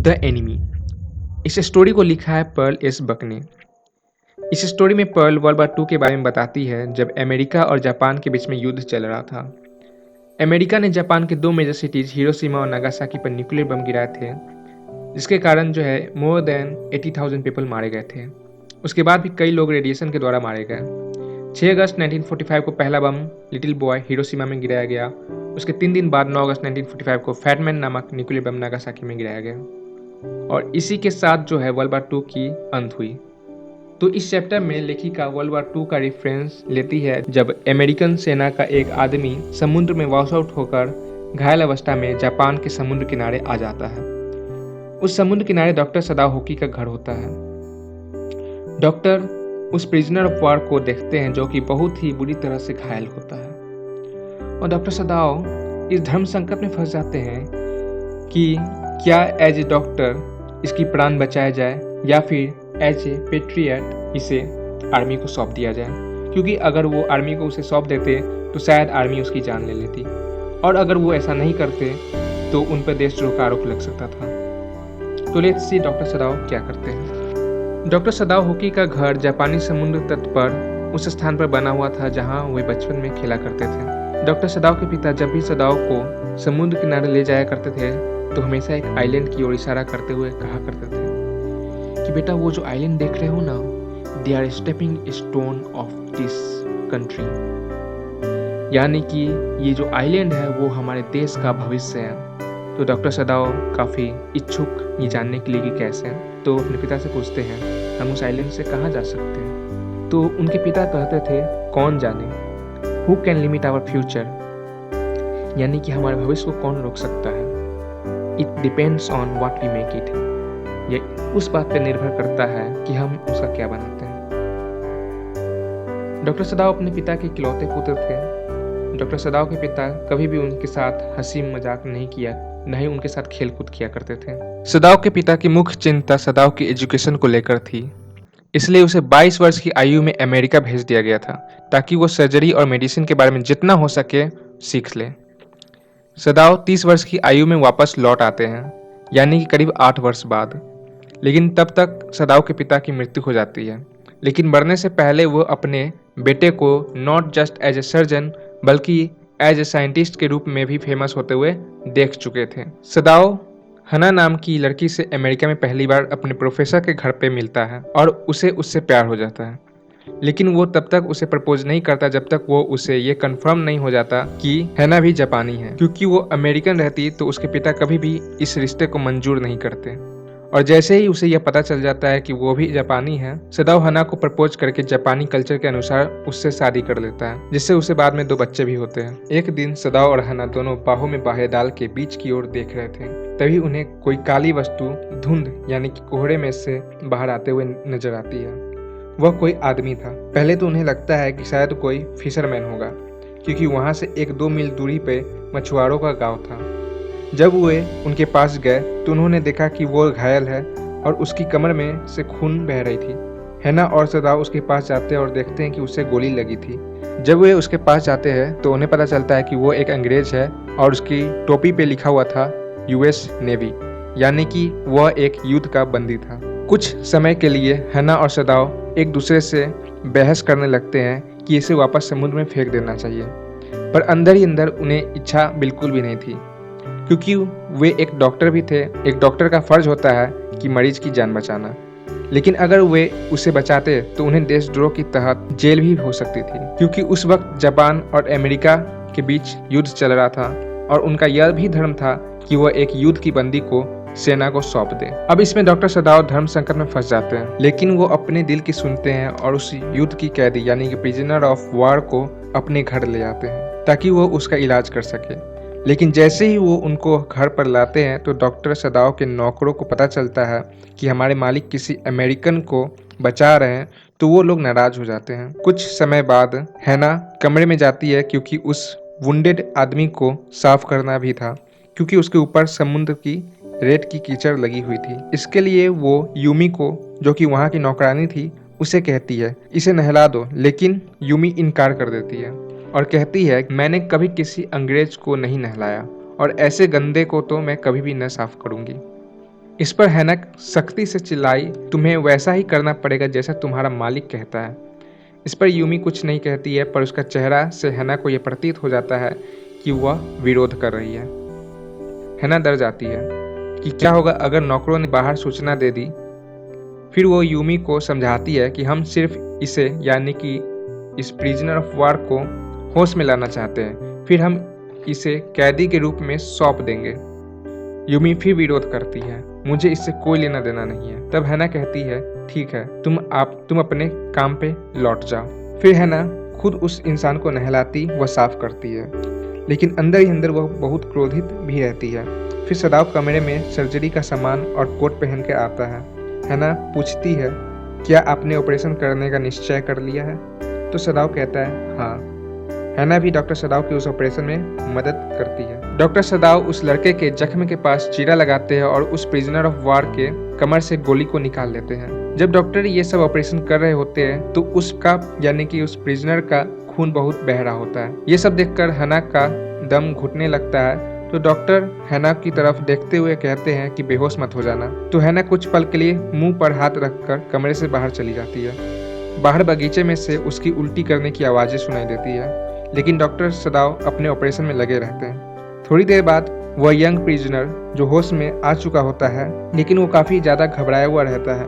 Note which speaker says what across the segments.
Speaker 1: The enemy. इस story को लिखा है पर्ल एस बक ने। इस स्टोरी में पर्ल वर्ल्ड वार 2 के बारे में बताती है जब अमेरिका और जापान के बीच में युद्ध चल रहा था। अमेरिका ने जापान के 2 मेजर सिटीज हिरोशिमा और नागासाकी पर न्यूक्लियर बम गिराए थे, जिसके कारण जो है मोर देन 80,000 पीपल मारे गए थे। उसके बाद भी कई लोग रेडिएशन के द्वारा मारे गए। 6 अगस्त 1945 को पहला बम लिटिल बॉय हिरोशिमा में गिराया गया। उसके 3 दिन बाद 9 अगस्त 1945 को फैटमैन नामक न्यूक्लियर बम नागासाकी में गिराया गया और इसी के साथ जो है वर्ल्ड वार 2 की अंत हुई। तो इस चैप्टर में लेखिका वर्ल्ड वार 2 का रेफरेंस लेती है जब अमेरिकन सेना का एक आदमी समुद्र में वॉश आउट होकर घायल अवस्था में जापान के समुद्र किनारे आ जाता है। उस समुद्र किनारे डॉक्टर सदाओ होकी का घर होता है। डॉक्टर उस प्रिजनर ऑफ वार को देखते हैं जो कि बहुत ही बुरी तरह से घायल होता है और डॉक्टर सदाओ इस धर्म संकट में फंस जाते हैं कि क्या एज ए डॉक्टर इसकी प्राण बचाया जाए या फिर एज ए पेट्रियट इसे आर्मी को सौंप दिया जाए, क्योंकि अगर वो आर्मी को उसे सौंप देते तो शायद आर्मी उसकी जान ले लेती और अगर वो ऐसा नहीं करते तो उन पर देशद्रोह का आरोप लग सकता था। तो लेट्स सी डॉक्टर सदाओ क्या करते हैं। डॉक्टर सदाओ होकी का घर जापानी समुद्र तट पर उस स्थान पर बना हुआ था जहां वे बचपन में खेला करते थे। डॉक्टर सदाओ के पिता जब भी सदाओ को समुद्र किनारे ले जाया करते थे तो हमेशा एक आइलैंड की ओर इशारा करते हुए कहा करते थे कि बेटा वो जो आइलैंड देख रहे हो ना, they are stepping stone of this country, यानी कि ये जो आइलैंड है वो हमारे देश का भविष्य है। तो डॉक्टर सदाओ काफ़ी इच्छुक ये जानने के लिए कि कैसे, तो अपने पिता से पूछते हैं हम उस आइलैंड से कहाँ जा सकते हैं। तो उनके पिता कहते थे कौन जाने, who can limit our future, यानी कि हमारे भविष्य को कौन रोक सकता है। It depends on what we make it, ये उस बात पर निर्भर करता है कि हम उसका क्या बनाते हैं। डॉक्टर सदाओ अपने पिता के इकलौते पुत्र थे। डॉक्टर सदाओ के पिता कभी भी उनके साथ हंसी मजाक नहीं किया, न ही उनके साथ खेल कूद किया करते थे। सदाओ के पिता की मुख्य चिंता सदाओ की एजुकेशन को लेकर थी, इसलिए उसे 22 वर्ष की आयु में अमेरिका भेज दिया गया था ताकि वो सर्जरी और मेडिसिन के बारे में जितना हो सके सीख ले। सदाओ 30 वर्ष की आयु में वापस लौट आते हैं, यानी कि करीब 8 वर्ष बाद, लेकिन तब तक सदाओ के पिता की मृत्यु हो जाती है। लेकिन मरने से पहले वो अपने बेटे को not just as a surgeon बल्कि एज ए साइंटिस्ट के रूप में भी फेमस होते हुए देख चुके थे। सदाओ हना नाम की लड़की से अमेरिका में पहली बार अपने प्रोफेसर के घर पे मिलता है और उसे उससे प्यार हो जाता है, लेकिन वो तब तक उसे प्रपोज नहीं करता जब तक वो उसे ये कंफर्म नहीं हो जाता कि हैना भी जापानी है, क्योंकि वो अमेरिकन रहती तो उसके पिता कभी भी इस रिश्ते को मंजूर नहीं करते। और जैसे ही उसे यह पता चल जाता है कि वो भी जापानी है, सदाओ हना को प्रपोज करके जापानी कल्चर के अनुसार उससे शादी कर लेता है, जिससे उसे बाद में 2 बच्चे भी होते हैं। एक दिन सदाओ और हना दोनों बाहों में बाहें डाल के बीच की ओर देख रहे थे, तभी उन्हें कोई काली वस्तु धुंध यानी कि कोहरे में से बाहर आते हुए नजर आती है। वह कोई आदमी था। पहले तो उन्हें लगता है कि शायद कोई फिशरमैन होगा, क्योंकि वहां से 1-2 मील दूरी पे मछुआरों का गांव था। जब वे उनके पास गए तो उन्होंने देखा कि वो घायल है और उसकी कमर में से खून बह रही थी। हैना और सदाओ उसके पास जाते हैं और देखते हैं कि उसे गोली लगी थी। जब वे उसके पास जाते हैं तो उन्हें पता चलता है कि वो एक अंग्रेज है और उसकी टोपी पे लिखा हुआ था यूएस नेवी, यानी कि वह एक युद्ध का बंदी था। कुछ समय के लिए हैना और सदाओ एक दूसरे से बहस करने लगते हैं कि इसे वापस समुद्र में फेंक देना चाहिए, पर अंदर ही अंदर उन्हें इच्छा बिल्कुल भी नहीं थी, क्योंकि वे एक डॉक्टर भी थे। एक डॉक्टर का फर्ज होता है कि मरीज की जान बचाना, लेकिन अगर वे उसे बचाते तो उन्हें देशद्रोह के तहत जेल भी हो सकती थी, क्योंकि उस वक्त जापान और अमेरिका के बीच युद्ध चल रहा था और उनका यह भी धर्म था कि वह एक युद्ध की बंदी को सेना को सौंप दे। अब इसमें डॉक्टर सदाओ धर्म संकट में फंस जाते हैं, लेकिन वो अपने दिल की सुनते हैं और उस युद्ध की कैदी यानी कि प्रिजनर ऑफ वार को अपने घर ले आते हैं ताकि वो उसका इलाज कर सके। लेकिन जैसे ही वो उनको घर पर लाते हैं तो डॉक्टर सदाओ के नौकरों को पता चलता है कि हमारे मालिक किसी अमेरिकन को बचा रहे हैं, तो वो लोग नाराज हो जाते हैं। कुछ समय बाद हैना कमरे में जाती है, क्योंकि उस वुंडेड आदमी को साफ करना भी था, क्योंकि उसके ऊपर समुद्र की रेत की कीचड़ लगी हुई थी। इसके लिए वो यूमी को, जो कि वहाँ की नौकरानी थी, उसे कहती है इसे नहला दो, लेकिन यूमी इनकार कर देती है और कहती है मैंने कभी किसी अंग्रेज को नहीं नहलाया और ऐसे गंदे को तो मैं कभी भी न साफ करूंगी। इस पर हैना सख्ती से चिल्लाई, तुम्हें वैसा ही करना पड़ेगा जैसा तुम्हारा मालिक कहता है। इस पर यूमी कुछ नहीं कहती है, पर उसका चेहरा से हैना को यह प्रतीत हो जाता है कि वह विरोध कर रही है। हैना डर जाती है कि क्या होगा अगर नौकरों ने बाहर सूचना दे दी। फिर वो यूमी को समझाती है कि हम सिर्फ इसे यानी कि इस प्रिजनर ऑफ वार को होश में लाना चाहते हैं, फिर हम इसे कैदी के रूप में सौंप देंगे। यूमी फिर विरोध करती है, मुझे इससे कोई लेना देना नहीं है। तब हैना कहती है, ठीक है, तुम अपने काम पे लौट जाओ। फिर हैना खुद उस इंसान को नहलाती व साफ करती है, लेकिन अंदर ही अंदर वह बहुत क्रोधित भी रहती है। फिर सदाव कमरे में सर्जरी का सामान और कोट पहन के आता है। हैना पूछती है, क्या आपने ऑपरेशन करने का निश्चय कर लिया है? तो सदाव कहता है, हाँ। हैना भी डॉक्टर सदाव के उस ऑपरेशन में मदद करती है। डॉक्टर सदाव उस लड़के के जख्म के पास चीरा लगाते हैं और उस प्रिजनर ऑफ वार के कमर से गोली को निकाल लेते हैं। जब डॉक्टर ये सब ऑपरेशन कर रहे होते हैं तो उसका यानी कि उस प्रिजनर का खून बहुत बह रहा होता है। ये सब देखकर हैना का दम घुटने लगता है, तो डॉक्टर हैना की तरफ देखते हुए कहते हैं कि बेहोश मत हो जाना। तो हैना कुछ पल के लिए मुंह पर हाथ रखकर कमरे से बाहर चली जाती है। बाहर बगीचे में से उसकी उल्टी करने की आवाजें सुनाई देती है, लेकिन डॉक्टर सदाव अपने ऑपरेशन में लगे रहते हैं। थोड़ी देर बाद वह यंग प्रिजनर जो होश में आ चुका होता है, लेकिन वो काफी ज्यादा घबराया हुआ रहता है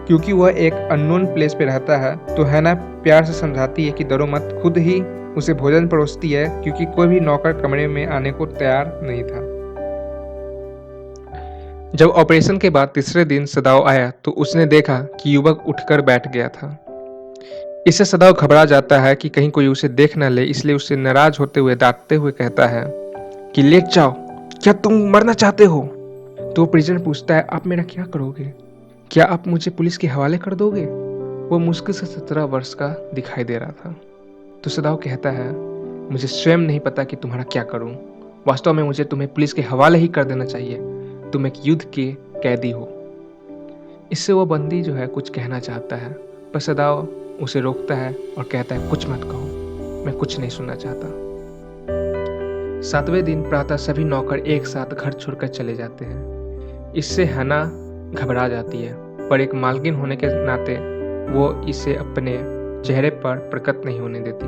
Speaker 1: क्योंकि वह एक अननोन प्लेस पे रहता है। तो हैना प्यार से समझाती है कि डरो मत, खुद ही उसे भोजन परोसती है क्योंकि कोई भी नौकर कमरे में आने को तैयार नहीं था। जब ऑपरेशन के बाद तीसरे दिन सदाव आया तो उसने देखा कि युवक उठकर बैठ गया था। इससे सदाव घबरा जाता है कि कहीं कोई उसे देख न ले, इसलिए उसे नाराज होते हुए डांटते हुए कहता है कि लेट जाओ, क्या तुम मरना चाहते हो? तो प्रिजनर पूछता है, आप मेरा क्या करोगे? क्या आप मुझे पुलिस के हवाले कर दोगे? वो मुश्किल से 17 वर्ष का दिखाई दे रहा था। तो सदाव कहता है, मुझे स्वयं नहीं पता कि तुम्हारा क्या करूं। वास्तव में मुझे तुम्हें पुलिस के हवाले ही कर देना चाहिए। तुम एक युद्ध के कैदी हो। इससे वो बंदी जो है कुछ कहना चाहता है, पर सदाव उसे रोकता है और कहता है, कुछ मत कहो, मैं कुछ नहीं सुनना चाहता। 7वें दिन प्रातः सभी नौकर एक साथ घर छोड़कर चले जाते हैं। इससे हैना घबरा जाती है, पर एक मालकिन होने के नाते वो इसे अपने चेहरे पर प्रकट नहीं होने देती।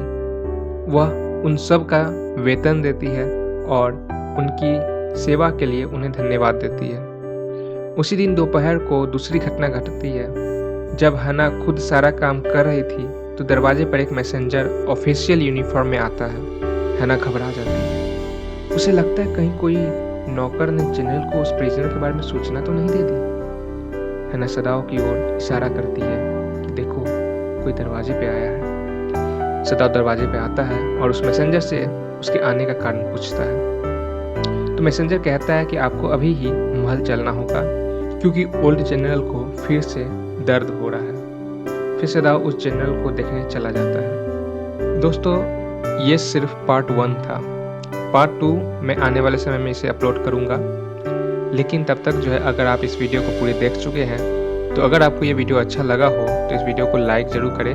Speaker 1: वह उन सब का वेतन देती है और उनकी सेवा के लिए उन्हें धन्यवाद देती है। उसी दिन दोपहर को दूसरी घटना घटती है। जब हैना खुद सारा काम कर रही थी तो दरवाजे पर एक मैसेंजर ऑफिशियल यूनिफॉर्म में आता है। हैना घबरा जाती है। उसे लगता है कहीं कोई नौकर ने जनरल को उस प्रिजनर के बारे में सूचना तो नहीं दे दी। हैना सदाव की ओर इशारा करती है कि देखो, कोई दरवाजे पे आया है। सदाव दरवाजे पे आता है और उस मैसेंजर से उसके आने का कारण पूछता है। तो मैसेंजर कहता है कि आपको अभी ही महल चलना होगा क्योंकि ओल्ड जनरल को फिर से दर्द हो रहा है। फिर सदाव उस जनरल को देखने चला जाता है। दोस्तों, ये सिर्फ पार्ट 1 था। पार्ट 2 मैं आने वाले समय में इसे अपलोड करूँगा, लेकिन तब तक जो है अगर आप इस वीडियो को पूरे देख चुके हैं तो अगर आपको ये वीडियो अच्छा लगा हो तो इस वीडियो को लाइक ज़रूर करें।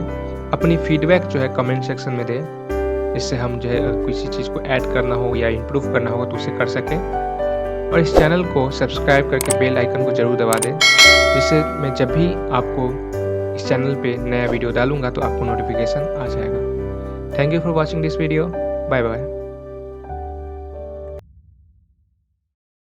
Speaker 1: अपनी फीडबैक जो है कमेंट सेक्शन में दें, इससे हम जो है किसी चीज़ को ऐड करना हो या इम्प्रूव करना हो तो उसे कर सकें। और इस चैनल को सब्सक्राइब करके बेल आइकन को ज़रूर दबा दें, जिससे मैं जब भी आपको इस चैनल पे नया वीडियो डालूंगा तो आपको नोटिफिकेशन आ जाएगा। Thank you for watching this video. Bye bye.